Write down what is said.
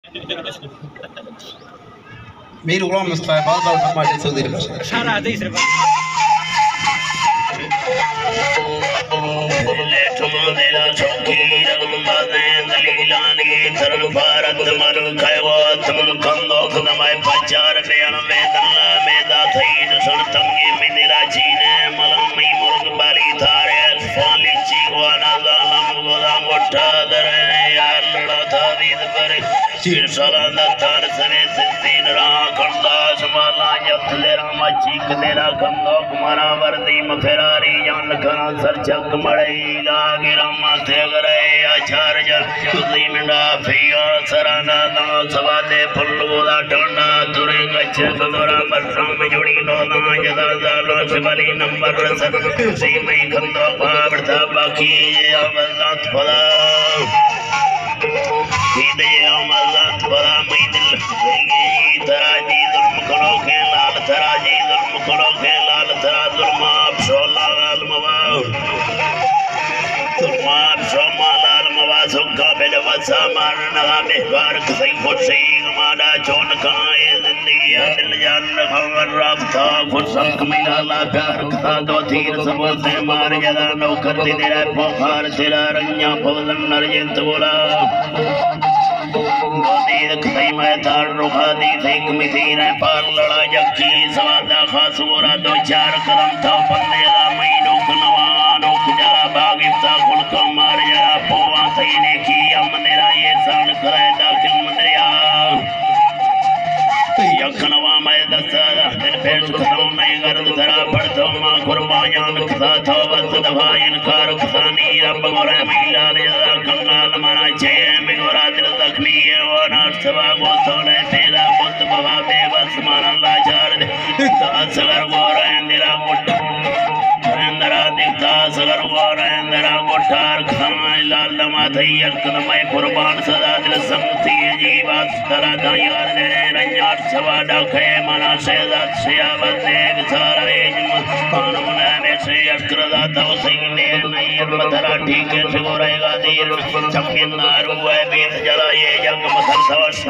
مين غلام مصطفى بعض وما جت سودي البشر شارع ديس ربا چیر سالان دار سنے سین را کندا شمالا یت لیرا مچیک لیرا کندا کمارا وردی مفراری جان کنا سر چک مڑی لاگرا ماتے گرے اچار جل کلی منڈا فیا سرانا نا سوادے پھلو دا ڈنڈا تورے گچ گدورا مرام جوڑی نو نا جدا زالو شمالی نمبر رسد سی مئی کندو پاڑتا باقی آمدات خدا ہیدے آمدات بڑا میدل تراجی ظلم کرو کے لال تراجی ظلم کرو کے لال ترا ظلم آپ شو لال مواو ظلم آپ شو لال مواو سکا بل وسا مارنا بہوار کسی خوشی ہمارا چون کھائے زندگی دل جان خبر رابطہ خوشک میرا لا پیار کتا دو تیر سبو سے مار جدا نو کرتی تیرا پوکھار تیرا رنیا پوزن نرجنت بولا دودید کھائی میں تار روحا دی تھیک میتھی رہ پار لڑا جکی سوادا خاص ورا دو چار قدم تھا پندے دا مینوک نوانوک جرا باغیفتا کھلکا مار جرا پوان تینے کی امنیرا یہ سان کرائے داخل مدریا یکنوا میں دستارا دل پیش کھتاؤں نئی گرد دھرا پڑتا ماں قربانیان کھتا تھا بس دفاع انکار کھتانی رب گورے میلا ریزا کنال مانا چھے میں گورا دل تکلی ہے ونار سوا کو سولے پیدا خود بوا بے بس مانا اللہ چار دے تاثر گورا اندرا مٹا اندرا دیکھتا سگر گورا اندرا مٹار کھتائی لال دما تھی ارکن میں قربان صدا دل سمتی جیبات ترا دائیار دے رنجار سوا ڈاکھے منا شہزاد شیابت دیکھ سارا ایجم قانون میں سے اکردا توسین دیر نہیں ارمترا ٹھیکے شگو رہے گا دیر چمکن نارو ہے بیت جلائے جنگ مسل سوش